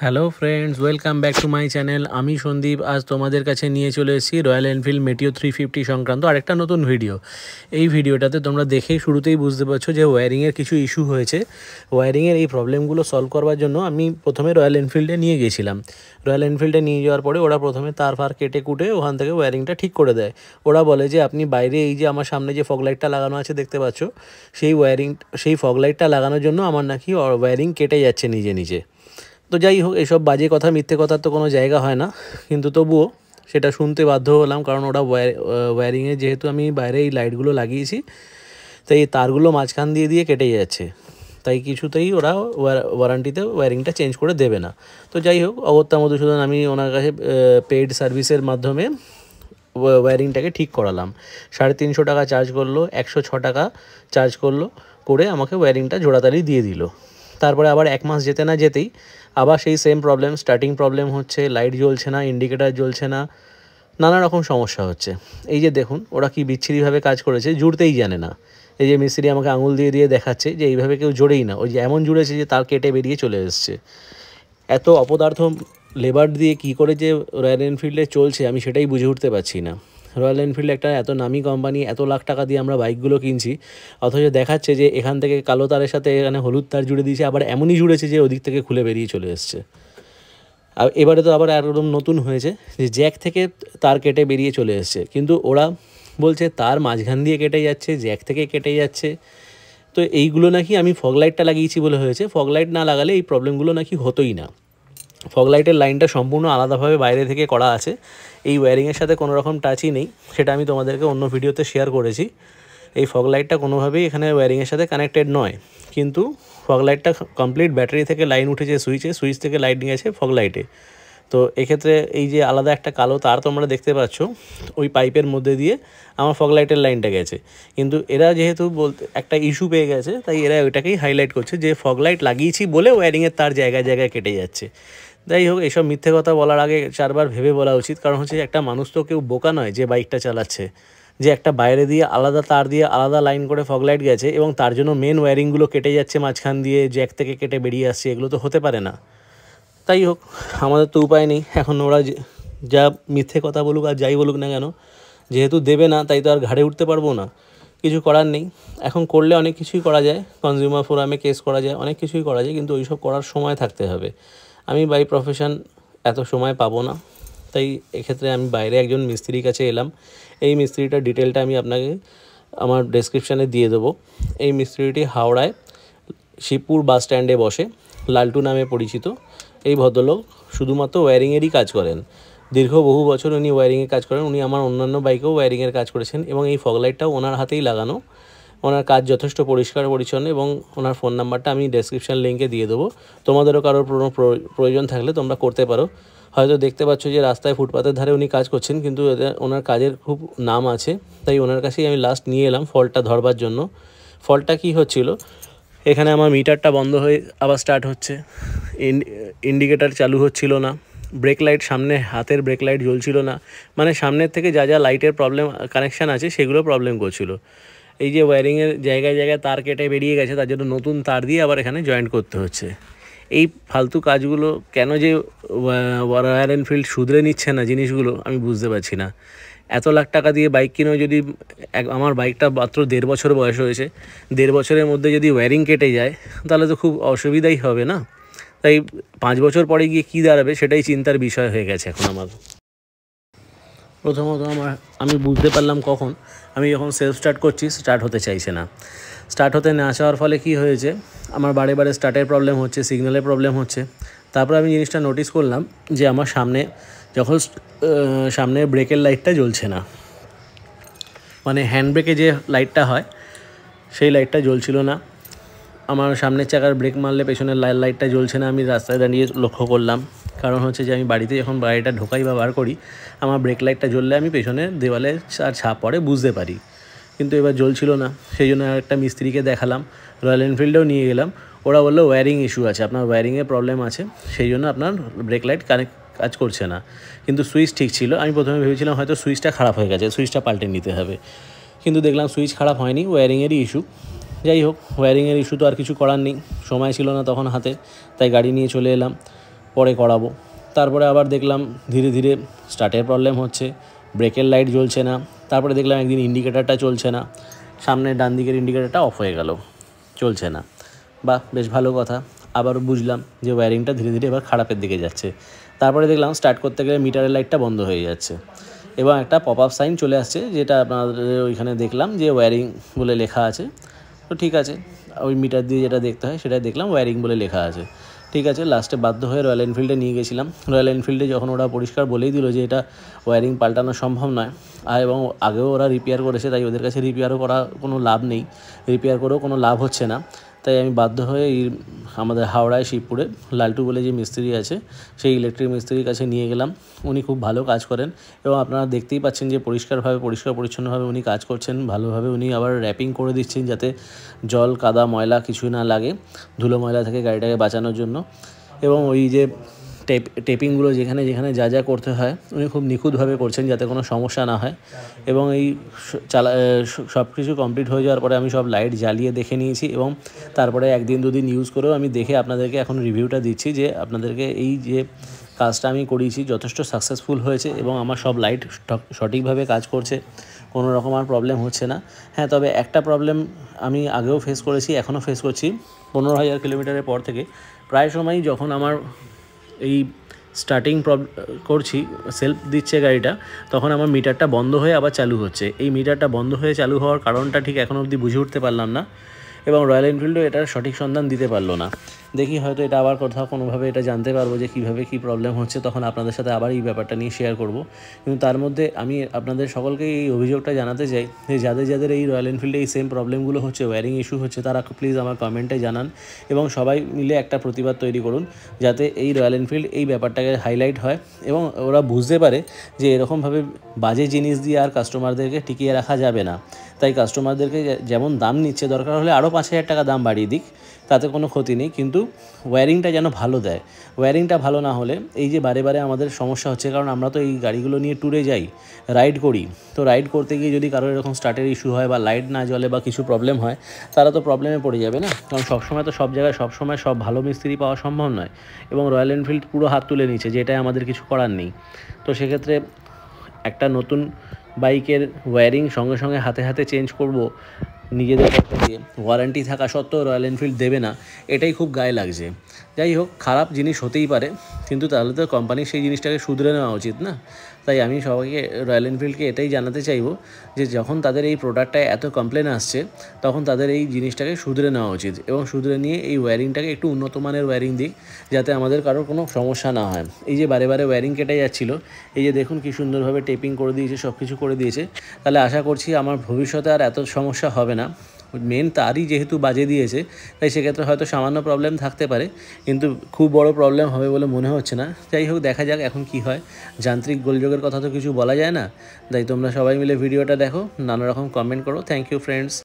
Hello friends, welcome back to my channel. আমি সন্দীপ আজ তোমাদের কাছে নিয়ে চলে এসেছি রয়্যাল এনফিল্ড মেটিও 350 সংক্রান্ত আরেকটা নতুন ভিডিও। এই ভিডিওটাতে তোমরা দেখেই শুরুতেই বুঝতে পারছো যে ওয়্যারিংয়ের কিছু ইস্যু হয়েছে। ওয়্যারিংয়ের এই প্রবলেমগুলো সলভ করবার জন্য আমি প্রথমে রয়্যাল এনফিল্ডে নিয়ে গিয়েছিলাম। রয়্যাল এনফিল্ডে নিয়ে যাওয়ার পরে ওরা প্রথমে তার ফার কেটে কুটে ওখান থেকে ওয়্যারিংটা ঠিক করে দেয়। ওরা বলে যে আপনি বাইরে এই যে আমার সামনে যে ফগ লাইটটা লাগানো আছে দেখতে পাচ্ছ, সেই ফগ লাইটটা লাগানোর জন্য আমার নাকি ওয়্যারিং কেটে যাচ্ছে নিজে নিজে। তো যাই হোক, এসব বাজে কথা মিথ্যে কথার তো কোনো জায়গা হয় না, কিন্তু তবুও সেটা শুনতে বাধ্য হলাম, কারণ ওরা ওয়্যারিংয়ে যেহেতু আমি বাইরে এই লাইটগুলো লাগিয়েছি, তাই এই তারগুলো মাঝখান দিয়ে দিয়ে কেটে যাচ্ছে, তাই কিছুতেই ওরা ওয়ারেন্টিতে ওয়্যারিংটা চেঞ্জ করে দেবে না। তো যাই হোক, অগত্যা মধুসূদন আমি ওনার কাছে পেইড সার্ভিসের মাধ্যমে ওয়্যারিংটাকে ঠিক করালাম। 350 টাকা চার্জ করলো, 106 টাকা চার্জ করলো, করে আমাকে ওয়্যারিংটা জোড়াতালি দিয়ে দিল। তারপরে আবার 1 মাস যেতে না যেতেই আবার সেই সেম প্রবলেম, স্টার্টিং প্রবলেম হচ্ছে, লাইট জ্বলছে না, ইন্ডিকেটার জ্বলছে না, নানা রকম সমস্যা হচ্ছে। এই যে দেখুন ওরা কি বিচ্ছিরিভাবে কাজ করেছে, জুড়তেই জানে না। এই যে মিস্ত্রি আমাকে আঙুল দিয়ে দিয়ে দেখাচ্ছে যে এইভাবে কেউ জোড়েই না, ওই যে এমন জুড়েছে যে তার কেটে বেরিয়ে চলে এসছে। এত অপদার্থ লেবার দিয়ে কি করে যে রয়্যাল এনফিল্ডে চলছে আমি সেটাই বুঝে উঠতে পারছি না। রয়্যাল এনফিল্ড একটা এত নামি কোম্পানি, এত লাখ টাকা দিয়ে আমরা বাইকগুলো কিনছি, অথচ দেখাচ্ছে যে এখান থেকে কালো তারের সাথে এখানে হলুদ তার জুড়ে দিয়েছে, আবার এমনই জুড়েছে যে ওদিক থেকে খুলে বেরিয়ে চলে এসছে। আর এবারে তো আবার একদম নতুন হয়েছে যে জ্যাক থেকে তার কেটে বেরিয়ে চলে এসছে, কিন্তু ওরা বলছে তার মাঝখান দিয়ে কেটে যাচ্ছে, জ্যাক থেকে কেটে যাচ্ছে। তো এইগুলো নাকি আমি ফগ লাইটটা লাগিয়েছি বলে হয়েছে, ফগ লাইট না লাগালে এই প্রবলেমগুলো নাকি হতোই না। ফগ লাইটের লাইনটা সম্পূর্ণ আলাদাভাবে বাইরে থেকে করা আছে, এই ওয়্যারিংয়ের সাথে কোনো রকম টাচই নেই, সেটা আমি তোমাদেরকে অন্য ভিডিওতে শেয়ার করেছি। এই ফগ লাইটটা কোনোভাবেই এখানে ওয়্যারিংয়ের সাথে কানেক্টেড নয়, কিন্তু ফগ লাইটটা কমপ্লিট ব্যাটারি থেকে লাইন উঠেছে সুইচ থেকে লাইট নিয়ে গেছে ফগ লাইটে। তো এক্ষেত্রে এই যে আলাদা একটা কালো তার তোমরা দেখতে পাচ্ছ, ওই পাইপের মধ্যে দিয়ে আমার ফগ লাইটের লাইনটা গেছে, কিন্তু এরা যেহেতু বলতে একটা ইস্যু পেয়ে গেছে, তাই এরা ওইটাকেই হাইলাইট করছে যে ফগ লাইট লাগিয়েছি বলে ওয়্যারিংয়ের তার জায়গায় জায়গায় কেটে যাচ্ছে। যাই হোক, এসব মিথ্যে কথা বলার আগে 4 বার ভেবে বলা উচিত, কারণ হচ্ছে একটা মানুষ তো কেউ বোকা নয় যে বাইকটা চালাচ্ছে, যে একটা বাইরে দিয়ে আলাদা তার দিয়ে আলাদা লাইন করে ফগ লাইট গেছে এবং তার জন্য মেন ওয়্যারিংগুলো কেটে যাচ্ছে মাঝখান দিয়ে, জ্যাক থেকে কেটে বেরিয়ে আসছে, এগুলো তো হতে পারে না। তাই হোক, আমাদের তো উপায় নেই, এখন ওরা যা মিথ্যে কথা বলুক আর যাই বলুক না কেন, যেহেতু দেবে না তাই তো আর ঘাড়ে উঠতে পারবো না, কিছু করার নেই। এখন করলে অনেক কিছুই করা যায়, কনজিউমার ফোরামে কেস করা যায়, অনেক কিছুই করা যায়, কিন্তু ওইসব করার সময় থাকতে হবে। আমি বাই প্রফেশন এত সময় পাবো না, তাই এক্ষেত্রে আমি বাইরে একজন মিস্ত্রির কাছে এলাম। এই মিস্ত্রিটার ডিটেলটা আমি আপনাকে আমার ডেসক্রিপশানে দিয়ে দেবো। এই মিস্ত্রিটি হাওড়ায় শিবপুর বাস স্ট্যান্ডে বসে, লালটু নামে পরিচিত। এই ভদ্রলোক শুধুমাত্র ওয়্যারিংয়েরই কাজ করেন, বহু বছর উনি ওয়্যারিংয়ের কাজ করেন। উনি আমার অন্যান্য বাইকেও ওয়্যারিংয়ের কাজ করেছেন এবং এই ফগ লাইটটাও ওনার হাতেই লাগানো। ওনার কাজ যথেষ্ট পরিষ্কার পরিচ্ছন্ন এবং ওনার ফোন নাম্বারটা আমি ডেসক্রিপশান লিঙ্কে দিয়ে দেবো। তোমাদেরও কারোর প্রয়োজন থাকলে তোমরা করতে পারো। হয়তো দেখতে পাচ্ছ যে রাস্তায় ফুটপাতের ধারে উনি কাজ করছেন, কিন্তু ওনার কাজের খুব নাম আছে, তাই ওনার কাছেই আমি লাস্ট নিয়ে এলাম ফল্টটা ধরবার জন্য। ফল্টটা কী হচ্ছিল, এখানে আমার মিটারটা বন্ধ হয়ে আবার স্টার্ট হচ্ছে, ইন্ডিকেটার চালু হচ্ছিল না, ব্রেক লাইট সামনে হাতের ব্রেক লাইট জ্বলছিল না, মানে সামনের থেকে যা যা লাইটের প্রবলেম কানেকশান আছে সেগুলো প্রবলেম করছিল। এই যে ওয়্যারিংয়ের জায়গায় জায়গায় তার কেটে বেরিয়ে গেছে, তার জন্য নতুন তার দিয়ে আবার এখানে জয়েন্ট করতে হচ্ছে। এই ফালতু কাজগুলো কেন যে রয়্যাল এনফিল্ড শুধরে নিচ্ছে না জিনিসগুলো আমি বুঝতে পারছি না। এত লাখ টাকা দিয়ে বাইক কিনেও যদি আমার বাইকটা মাত্র 1.5 বছর বয়স হয়েছে, 1.5 বছরের মধ্যে যদি ওয়্যারিং কেটে যায় তাহলে তো খুব অসুবিধাই হবে না। তাই 5 বছর পরে গিয়ে কী দাঁড়াবে সেটাই চিন্তার বিষয় হয়ে গেছে এখন আমার। প্রথমত আমি বুঝতে পারলাম কখন, আমি যখন সেলফ স্টার্ট করছি স্টার্ট হতে চাইছে না। স্টার্ট হতে না চাওয়ার ফলে কি হয়েছে, আমার বারে বারে স্টার্টের প্রবলেম হচ্ছে, সিগন্যালের প্রবলেম হচ্ছে। তারপর আমি জিনিসটা নোটিস করলাম যে আমার যখন সামনের ব্রেকের লাইটটা জ্বলছে না, মানে হ্যান্ড ব্রেকে যে লাইটটা হয় সেই লাইটটা জ্বলছিল না। আমার সামনের চাকার ব্রেক মারলে পেছনের লাইটটা জ্বলছে না, আমি রাস্তায় দাঁড়িয়ে লক্ষ্য করলাম। কারণ হচ্ছে যে আমি বাড়িতে যখন গাড়িটা ঢোকাই বা বার করি, আমার ব্রেক লাইটটা জ্বললে আমি পেছনে দেওয়ালে আর ছাপ পড়ে বুঝতে পারি, কিন্তু এবার জ্বলছিল না। সেই জন্য একটা মিস্ত্রিকে দেখালাম, রয়্যাল এনফিল্ডেও নিয়ে গেলাম। ওরা বললো ওয়্যারিং ইস্যু আছে, আপনার ওয়্যারিংয়ের প্রবলেম আছে, সেই জন্য আপনার ব্রেক লাইট কাজ করছে না, কিন্তু সুইচ ঠিক ছিল। আমি প্রথমে ভেবেছিলাম হয়তো সুইচটা খারাপ হয়ে গেছে, সুইচটা পাল্টে নিতে হবে, কিন্তু দেখলাম সুইচ খারাপ হয়নি, ওয়্যারিংয়েরই ইস্যু। যাই হোক, ওয়্যারিংয়ের ইস্যু তো আর কিছু করার নেই, সময় ছিল না তখন হাতে, তাই গাড়ি নিয়ে চলে এলাম। পরে করাবো। তারপরে আবার দেখলাম ধীরে ধীরে স্টার্টের প্রবলেম হচ্ছে, ব্রেকের লাইট জ্বলছে না। তারপরে দেখলাম একদিন ইন্ডিকেটারটা চলছে না, সামনের ডান দিকের ইন্ডিকেটারটা অফ হয়ে গেল, চলছে না। বাহ, বেশ ভালো কথা। আবার বুঝলাম যে ওয়্যারিংটা ধীরে ধীরে এবার খারাপের দিকে যাচ্ছে। তারপরে দেখলাম স্টার্ট করতে গেলে মিটারের লাইটটা বন্ধ হয়ে যাচ্ছে এবং একটা পপ আপ সাইন চলে আসছে, যেটা আপনাদের ওইখানে দেখলাম যে ওয়্যারিং বলে লেখা আছে। তো ঠিক আছে, ওই মিটার দিয়ে যেটা দেখতে হয় সেটাই দেখলাম, ওয়্যারিং বলে লেখা আছে। ঠিক আছে, লাস্টে বাধ্য হয়ে রয়্যাল এনফিল্ডে নিয়ে গেছিলাম। রয়্যাল এনফিল্ডে যখন ওরা পরিষ্কার বলেই দিল যে এটা ওয়্যারিং পাল্টানো সম্ভব নয়, আর এবং আগেও ওরা রিপেয়ার করেছে, তাই ওদের কাছে রিপেয়ারও করা কোনো লাভ নেই, রিপেয়ার করেও কোনো লাভ হচ্ছে না। তাই আমি বাধ্য হয়ে আমাদের হাওড়ায় শিবপুরে লালটু বলে যে মিস্ত্রি আছে, সেই ইলেকট্রিক মিস্ত্রির কাছে নিয়ে গেলাম। উনি খুব ভালো কাজ করেন এবং আপনারা দেখতেই পাচ্ছেন যে পরিষ্কার পরিচ্ছন্নভাবে উনি কাজ করছেন ভালোভাবে। উনি আবার র্যাপিং করে দিচ্ছেন যাতে জল কাদা ময়লা কিছুই না লাগে, ধুলো ময়লা থেকে গাড়িটাকে বাঁচানোর জন্য। এবং ওই যে টেপিংগুলো যেখানে যেখানে যা যা করতে হয় উনি খুব নিখুঁতভাবে করছেন যাতে কোনো সমস্যা না হয়। এবং এই সব কিছু কমপ্লিট হয়ে যাওয়ার পরে আমি সব লাইট জ্বালিয়ে দেখে নিয়েছি এবং তারপরে একদিন দুদিন ইউজ করেও আমি দেখে আপনাদেরকে এখন রিভিউটা দিচ্ছি যে আপনাদেরকে এই যে কাজটা আমি করিয়েছি যথেষ্ট সাকসেসফুল হয়েছে এবং আমার সব লাইট সঠিকভাবে কাজ করছে, কোনো রকম আর প্রবলেম হচ্ছে না। হ্যাঁ, তবে একটা প্রবলেম আমি আগেও ফেস করেছি, এখনও ফেস করছি। 15,000 কিলোমিটারের পর থেকে প্রায় সময়ই যখন আমার এই স্টার্টিং করছি, সেলফ দিচ্ছে গাড়িটা, তখন আমার মিটারটা বন্ধ হয়ে আবার চালু হচ্ছে। এই মিটারটা বন্ধ হয়ে চালু হওয়ার কারণটা ঠিক এখনও অবধি বুঝে উঠতে পারলাম না এবং রয়্যাল এনফিল্ডও এটার সঠিক সন্ধান দিতে পারলো না। দেখি হয়তো এটা আবার কোথাও কোনোভাবে এটা জানতে পারবো যে কীভাবে কী প্রবলেম হচ্ছে, তখন আপনাদের সাথে আবার এই ব্যাপারটা নিয়ে শেয়ার করব। কিন্তু তার মধ্যে আমি আপনাদের সকলকে এই অভিযোগটা জানাতে চাই যে যাদের যাদের এই রয়্যাল এনফিল্ডে এই সেম প্রবলেমগুলো হচ্ছে, ওয়্যারিং ইস্যু হচ্ছে, তারা প্লিজ আমার কমেন্টে জানান এবং সবাই মিলে একটা প্রতিবাদ তৈরি করুন যাতে এই রয়্যাল এনফিল্ড এই ব্যাপারটাকে হাইলাইট হয় এবং ওরা বুঝতে পারে যে এরকমভাবে বাজে জিনিস দিয়ে আর কাস্টমারদেরকে টিকিয়ে রাখা যাবে না। তাই কাস্টমারদেরকে যেমন দাম নিচ্ছে, দরকার হলে আরও 5,000 টাকা দাম বাড়িয়ে দিক, তাতে কোনো ক্ষতি নেই, কিন্তু ওয়্যারিংটা যেন ভালো দেয়। ওয়্যারিংটা ভালো না হলে এই যে বারে বারে আমাদের সমস্যা হচ্ছে, কারণ আমরা তো এই গাড়িগুলো নিয়ে ট্যুরে যাই, রাইড করি। তো রাইড করতে গিয়ে যদি কারোর এরকম স্টার্টের ইস্যু হয় বা লাইট না জ্বলে বা কিছু প্রবলেম হয়, তারা তো প্রবলেমে পড়ে যাবে না, কারণ সবসময় তো সব জায়গায় সবসময় সব ভালো মিস্ত্রি পাওয়া সম্ভব নয়। এবং রয়্যাল এনফিল্ড পুরো হাত তুলে নিচ্ছে যে এটাই আমাদের কিছু করার নেই। তো সেক্ষেত্রে একটা নতুন বাইকের ওয়্যারিং সঙ্গে সঙ্গে হাতে হাতে চেঞ্জ করব নিজেদের পক্ষ দিয়ে, ওয়ারেন্টি থাকা সত্ত্বেও রয়্যাল এনফিল্ড দেবে না, এটাই খুব গায়ে লাগছে। যাই হোক, খারাপ জিনিস হতেই পারে, কিন্তু তাহলে তো কোম্পানির সেই জিনিসটাকে শুধরে নেওয়া উচিত না। তাই আমি সবাইকে রয়্যাল এনফিল্ডকে এটাই জানাতে চাইবো যে যখন তাদের এই প্রোডাক্টটায় এত কমপ্লেন আসছে, তখন তাদের এই জিনিসটাকে শুধরে নেওয়া উচিত এবং শুধরে নিয়ে এই ওয়্যারিংটাকে একটু উন্নত মানের ওয়্যারিং দিক, যাতে আমাদের কারোর কোনো সমস্যা না হয়। এই যে বারে বারে ওয়্যারিং কেটে যাচ্ছিলো, এই যে দেখুন কী সুন্দরভাবে টেপিং করে দিয়েছে, সব কিছু করে দিয়েছে, তাহলে আশা করছি আমার ভবিষ্যতে আর এত সমস্যা হবে না। মেন তারই যেহেতু বাজে দিয়েছে, তাই সেক্ষেত্রে হয়তো সামান্য প্রবলেম থাকতে পারে, কিন্তু খুব বড় প্রবলেম হবে বলে মনে হচ্ছে না। যাই হোক, দেখা যাক এখন কি হয়। যান্ত্রিক গোলযোগের কথা তো কিছু বলা যায় না। তাই তোমরা সবাই মিলে ভিডিওটা দেখো, নানা রকম কমেন্ট করো। Thank you friends.